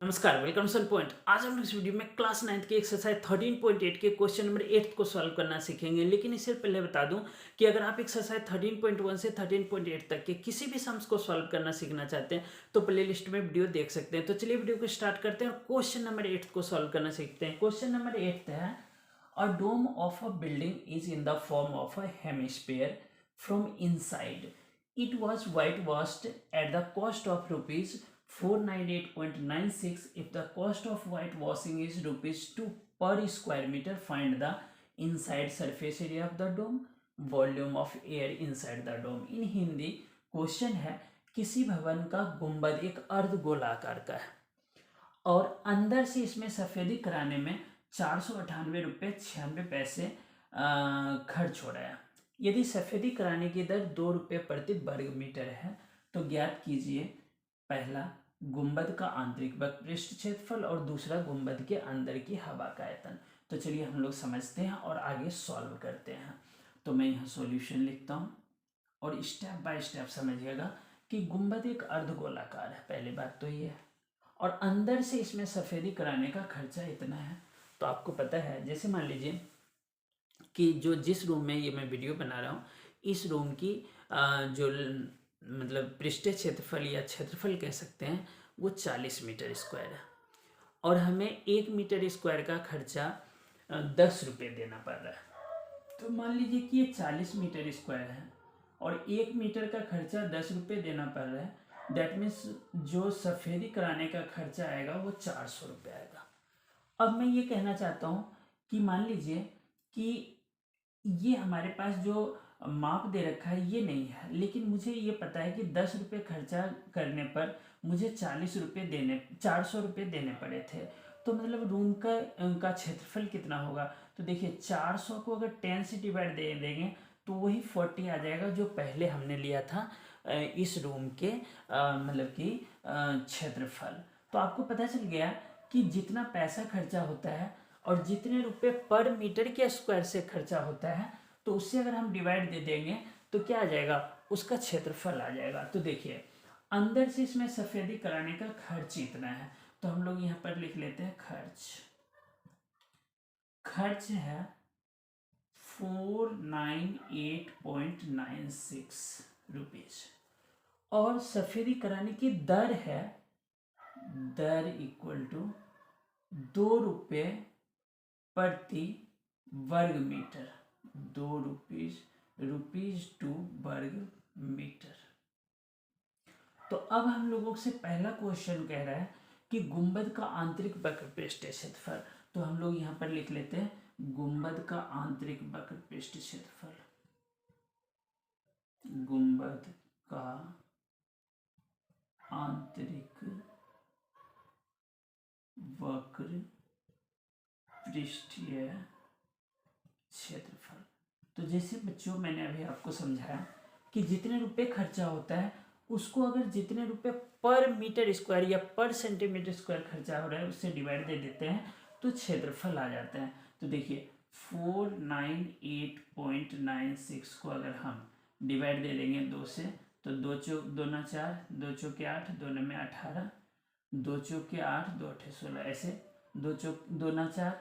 नमस्कार, वेलकम सन पॉइंट। आज हम इस वीडियो में क्लास 9th के एक्सरसाइज 13.8 के क्वेश्चन नंबर 8 को सॉल्व करना सीखेंगे। लेकिन इससे पहले बता दूं कि अगर आप एक्सरसाइज 13.1 से 13.8 तक के किसी भी सम्स को सॉल्व करना सीखना चाहते हैं तो प्ले लिस्ट में वीडियो देख सकते हैं। तो चलिए वीडियो को स्टार्ट करते हैं और क्वेश्चन नंबर 8 को सॉल्व करना सीखते हैं। क्वेश्चन नंबर 8 है, a dome of a building is in the form of a hemisphere from inside. It was whitewashed at the cost of rupees 498.96. If the cost of whitewashing is rupees 2 per square meter, find the inside surface area of the dome, volume of air inside the dome. In Hindi question है, किसी भवन का गुंबद एक अर्धगोलाकार का है और अंदर से इसमें सफेदी कराने में 498 रुपये 96 पैसे खर्च हो रहा है। यदि सफेदी कराने की दर 2 रुपये प्रति वर्ग मीटर है तो ज्ञात कीजिए पहला गुंबद का आंतरिक पृष्ठ क्षेत्रफल और दूसरा गुंबद के अंदर की हवा का आयतन। तो चलिए हम लोग समझते हैं और आगे सॉल्व करते हैं। तो मैं यहाँ सॉल्यूशन लिखता हूँ और स्टेप बाय स्टेप समझिएगा कि गुंबद एक अर्धगोलाकार है, पहली बात तो ये है, और अंदर से इसमें सफेदी कराने का खर्चा इतना है। तो आपको पता है, जैसे मान लीजिए कि जिस रूम में ये मैं वीडियो बना रहा हूँ, इस रूम की जो मतलब पृष्ठीय क्षेत्रफल या क्षेत्रफल कह सकते हैं वो 40 मीटर स्क्वायर है और हमें 1 मीटर स्क्वायर का खर्चा 10 रुपये देना पड़ रहा है। तो मान लीजिए कि ये 40 मीटर स्क्वायर है और 1 मीटर का खर्चा 10 रुपये देना पड़ रहा है। दैट मीन्स जो सफ़ेदी कराने का खर्चा आएगा वो 400 रुपये आएगा। अब मैं ये कहना चाहता हूँ कि मान लीजिए कि ये हमारे पास जो माप दे रखा है ये नहीं है, लेकिन मुझे ये पता है कि 10 रुपये खर्चा करने पर मुझे 400 रुपये देने पड़े थे। तो मतलब रूम का क्षेत्रफल कितना होगा? तो देखिए 400 को अगर 10 से डिवाइड दे देंगे तो वही 40 आ जाएगा जो पहले हमने लिया था इस रूम के मतलब कि क्षेत्रफल। तो आपको पता चल गया कि जितना पैसा खर्चा होता है और जितने रुपए पर मीटर के स्क्वायर से खर्चा होता है तो उससे अगर हम डिवाइड दे देंगे तो क्या आ जाएगा, उसका क्षेत्रफल आ जाएगा। तो देखिए अंदर से इसमें सफेदी कराने का खर्च इतना है, तो हम लोग यहाँ पर लिख लेते हैं खर्च है 498.96 रुपीज और सफेदी कराने की दर है इक्वल टू 2 रुपये प्रति वर्ग मीटर, 2 रुपीज टू वर्ग मीटर। तो अब हम लोगों से पहला क्वेश्चन कह रहा है कि गुंबद का आंतरिक वक्र पृष्ठीय क्षेत्रफल। तो हम लोग यहाँ पर लिख लेते हैं गुंबद का आंतरिक वक्र पृष्ठीय क्षेत्रफल, गुंबद का आंतरिक वक्र पृष्ठीय क्षेत्रफल। तो जैसे बच्चों मैंने अभी आपको समझाया कि जितने रुपए खर्चा होता है उसको अगर जितने रुपए पर मीटर स्क्वायर या पर सेंटीमीटर स्क्वायर खर्चा हो रहा है उससे डिवाइड दे देते हैं तो क्षेत्रफल आ जाता है। तो देखिए 498.96 को अगर हम डिवाइड दे देंगे 2 से तो 2 चौक 2 ना 4, 2 चौके 8, 2 में 18, 2 चौके 8, 2 8 16, ऐसे 2 चौक 2 ना 4,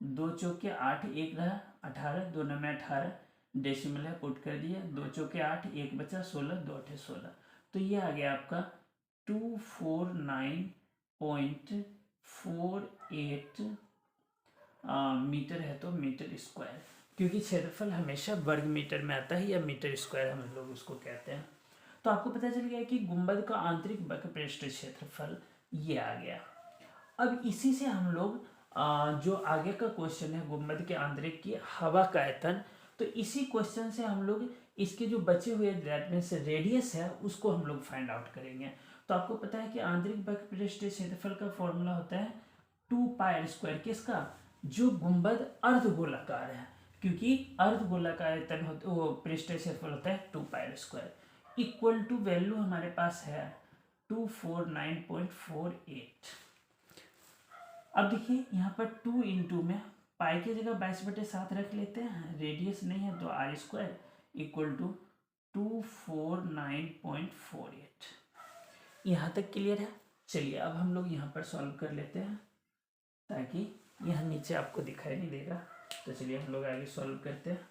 2 चौके 8, 1 रहा 18, 2 में 18, डेसिमल है पुट कर दिया, 2 चौके 8, 1 बचा 16, 2 8 16। तो ये आ गया आपका 249.48 मीटर है, तो मीटर स्क्वायर, क्योंकि क्षेत्रफल हमेशा वर्ग मीटर में आता है या मीटर स्क्वायर हम लोग उसको कहते हैं। तो आपको पता चल गया कि गुंबद का आंतरिक वक्र पृष्ठीय क्षेत्रफल ये आ गया। अब इसी से हम लोग जो आगे का क्वेश्चन है गुंबद के आंतरिक की हवा का आयतन, तो इसी क्वेश्चन से हम लोग इसके जो बचे हुए रेडियस है उसको हम लोग फाइंड आउट करेंगे। तो आपको पता है कि आंतरिक वक्र पृष्ठीय क्षेत्रफल का फॉर्मूला होता है 2 पाई स्क्वायर, किसका, जो गुंबद अर्धगोलाकार है, क्योंकि अर्धगोलाकार आयतन वो पृष्ठीय क्षेत्रफल होता है 2 pi square, equal to value हमारे पास है 249.48। अब देखिए यहाँ पर 2 इंटू में पाई की जगह 22/7 रख लेते हैं, रेडियस नहीं है तो r स्क्वायर इक्वल टू 249.48। यहाँ तक क्लियर है। चलिए अब हम लोग यहाँ पर सॉल्व कर लेते हैं ताकि यहाँ नीचे आपको दिखाई नहीं देगा। तो चलिए हम लोग आगे सॉल्व करते हैं।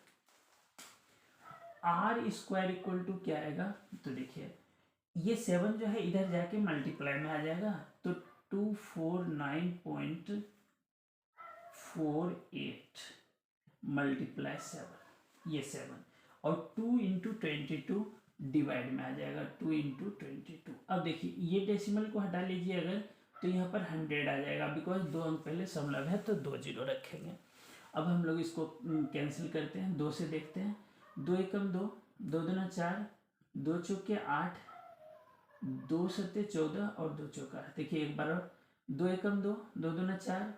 आर स्क्वायर इक्वल टू क्या आएगा, तो देखिए ये 7 जो है इधर जाके मल्टीप्लाई में आ जाएगा, तो 249.48 मल्टीप्लाई 7, ये 7 और 2 इंटू 22 डिवाइड में आ जाएगा, 2 इंटू 22। अब देखिए ये डेसिमल को हटा लीजिए अगर, तो यहाँ पर 100 आ जाएगा, बिकॉज 2 अंक पहले समलव है तो 2 जीरो रखेंगे। अब हम लोग इसको कैंसिल करते हैं, 2 से देखते हैं, 2 एकम 2, 2 दूना 4, 2 चौके 8, 2 सत्ते 14 और 2 चौका 8। देखिए एक बार और, 2 एकम 2, 2 दूना 4,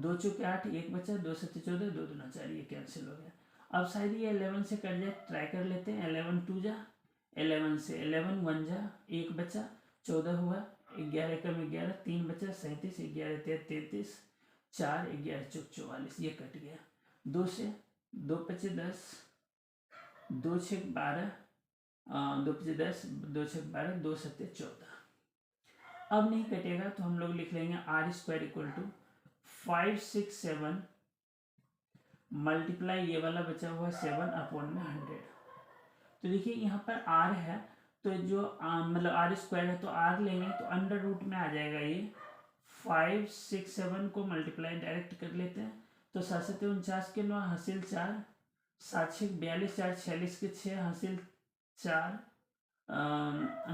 2 चौके 8, एक बचा, 2 सत्ते 14, 2 दूना 4, ये कैंसिल हो गया। अब शायद ये 11 से कट जाए, ट्राई कर लेते हैं। 11 2 जा, 11 से 11 1 जा, एक बचा, 14 हुआ, 11 कम 11, 3 बचा, 37, 11 33, 4 11 चौक 44, ये कट गया। 2 से 2 पचे 10, 2 छः 12, 2 पचे 10, 2 छः 12, 2 सत्ते 14। अब नहीं कटेगा तो हम लोग लिख लेंगे R square equal to 567 multiply ये वाला बचा हुआ 7 अपॉन में 100। तो देखिए यहाँ पर आर है, तो जो मतलब आर स्क्वायर है तो आर लेंगे तो अंडर रूट में आ जाएगा ये। 567 को मल्टीप्लाई डायरेक्ट कर लेते हैं, तो 7 सत्ते 49 के 9 हासिल 4, 7 छः 42, 4 46 के 6 हासिल 4,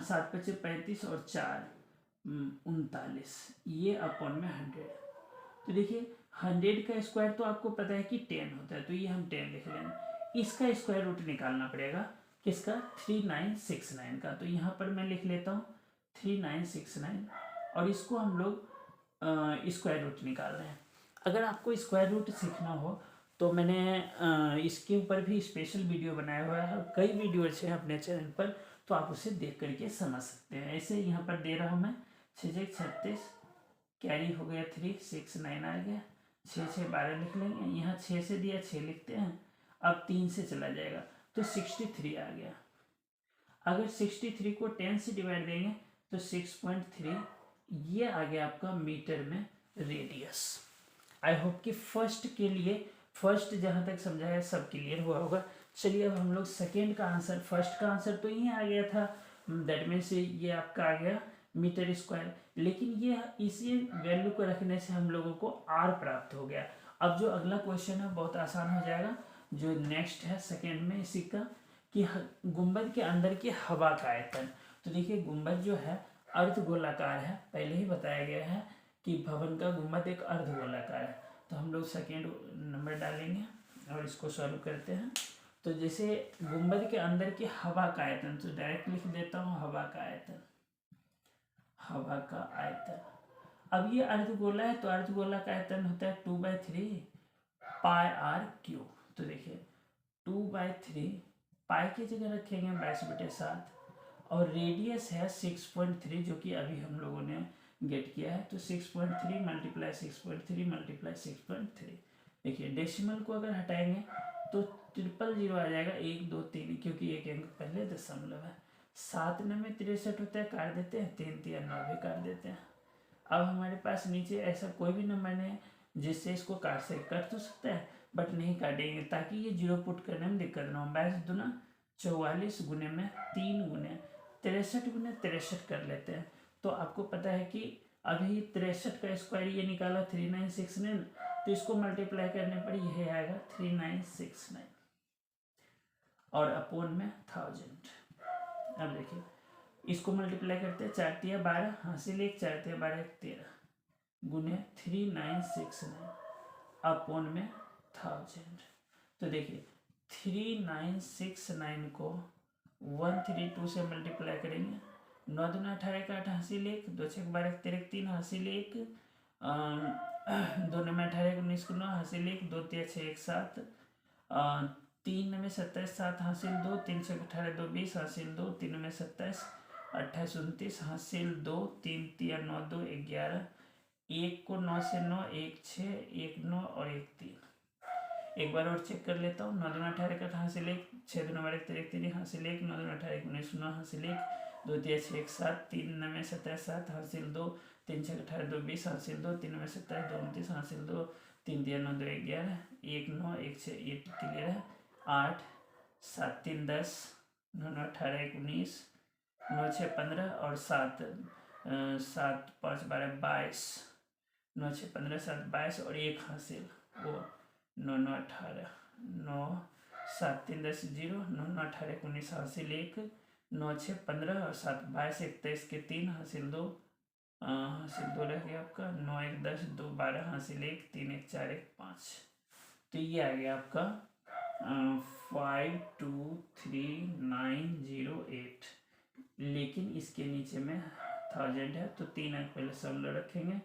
7 पचे 35 और 4 39, ये अपॉन में 100। तो देखिए 100 का स्क्वायर तो आपको पता है कि 10 होता है, तो ये हम 10 लिख लेंगे। इसका स्क्वायर रूट निकालना पड़ेगा, किसका, 3969 का। तो यहाँ पर मैं लिख लेता हूँ 3969 और इसको हम लोग स्क्वायर रूट निकाल रहे हैं। अगर आपको स्क्वायर रूट सीखना हो तो मैंने इसके ऊपर भी स्पेशल वीडियो बनाया हुआ है, कई वीडियोज हैं अपने चैनल पर, तो आप उसे देख करके समझ सकते हैं। ऐसे यहाँ पर दे रहा हूँ मैं 6 6 36, कैरी हो गया 3 6 9 आ गया, 6 6 12 लिख लेंगे। यहाँ 6 से दिया 6 लिखते हैं, अब 3 से चला जाएगा तो 63 आ गया। अगर 63 को 10 से डिवाइड देंगे तो 6.3, ये आ गया आपका मीटर में रेडियस। आई होप कि फर्स्ट के लिए, फर्स्ट जहाँ तक समझाया सब क्लियर हुआ होगा। चलिए अब हम लोग सेकेंड का आंसर, फर्स्ट का आंसर तो यही आ गया था, दैट मीन्स ये आपका आ गया मीटर स्क्वायर, लेकिन ये इसी वैल्यू को रखने से हम लोगों को आर प्राप्त हो गया। अब जो अगला क्वेश्चन है बहुत आसान हो जाएगा, जो नेक्स्ट है सेकेंड में इसी का, कि गुंबद के अंदर की हवा का आयतन। तो देखिए गुंबद जो है अर्धगोलाकार है, पहले ही बताया गया है कि भवन का गुंबद एक अर्धगोलाकार है। तो हम लोग सेकेंड नंबर डालेंगे और इसको सॉल्व करते हैं। तो जैसे गुंबद के अंदर की हवा का आयतन, तो डायरेक्ट लिख देता हूँ हवा का आयतन, हवा का आयतन। अब ये अर्धगोला है तो अर्धगोला का आयतन होता है 2/3 पाई आर क्यूब। तो देखिए 2/3 पाई की जगह रखेंगे 22/7 और रेडियस है 6.3, जो कि अभी हम लोगों ने गेट किया है। तो 6.3 मल्टीप्लाई 6.3 मल्टीप्लाई 6.3। देखिए डेसिमल को अगर हटाएंगे तो 000 आ जाएगा, 1 2 3, क्योंकि एक अंक पहले दशमलव है। 7 में 63 होता है, काट देते हैं, 3 3 9 भी काट देते हैं। अब हमारे पास नीचे ऐसा कोई भी नंबर नहीं है जिससे इसको कट तो सकता है, बट नहीं काटेंगे ताकि ये जीरो पुट करने में दिक्कत ना हो। 22 दूना 44 गुने में 3 गुने 63 गुने 63 कर लेते हैं। तो आपको पता है कि अभी 63 का स्क्वायर ये निकाला 3969, तो इसको मल्टीप्लाई करने पर यह आएगा 3969 और अपोन में 1000। अब देखिए इसको मल्टीप्लाई करते हैं, 4 तिया 12 हासिल 1, 4 तिया 12 13 गुने 3969 अपॉन में 1000। तो देखिए 3969 को 132 से मल्टीप्लाई करेंगे, 9 दूना 18 का 8 हासिल 1, 2 6 12 13 3 हासिल 1, 2 में 18 19 को 9 हासिल 1, 2 3 6 1 7, 3 में 27 7 हासिल 2, 3 6 18 2 20 हासिल 2, 3 में 27 28 29 हासिल 2, 3 3 9 2 11, 1 को 9 से 9 1 6 1 9 और 1 3। एक बार और चेक कर लेता हूँ। 9 दूना 18 का हासिल 1, 6 दूना 12 13 3 हासिल 1, 9 दूना 18 19 9 हासिल 1, 2 तिया 6 1 7, 3 9 17 7 हासिल 2, 3 6 18 2 20 हासिल 2, 3 9 27 2 29 हासिल 2, 3 तिया 9 2 11, 1 9 1 6 ये क्लियर है, 8 7 3 10, 9 9 18 19, 9 6 15 और 7 7 5 12 22, 9 6 15 7 22 और 1 हासिल वो 9 9 18, 9 7 3 10 0, 9 9 18 19 हासिल 1, 9 6 15 और 7 22 21 के 3 हासिल 2, हासिल 2 रह गया आपका, 9 1 10 2 12 हासिल 1, 3 1 4 1 5। तो ये आ गया आपका 5 2 3 9 0 8। लेकिन इसके नीचे में 1000 है तो 3 अंक पहले सम रखेंगे,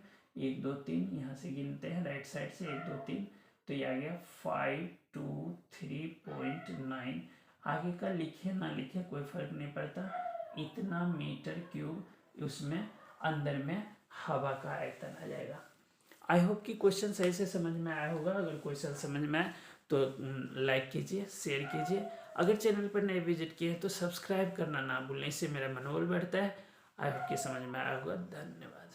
1 2 3 यहाँ से गिनते हैं राइट साइड से 1 2 3, तो ये आ गया 523.9। आगे का लिखे ना लिखे कोई फर्क नहीं पड़ता, इतना मीटर क्यूब उसमें अंदर में हवा का आयतन आ जाएगा। आई होप कि क्वेश्चन सही से समझ में आया होगा। अगर क्वेश्चन समझ में आए तो लाइक कीजिए, शेयर कीजिए। अगर चैनल पर नए विजिट किए हैं तो सब्सक्राइब करना ना भूलें, इससे मेरा मनोबल बढ़ता है। आई होप कि समझ में आया होगा। धन्यवाद।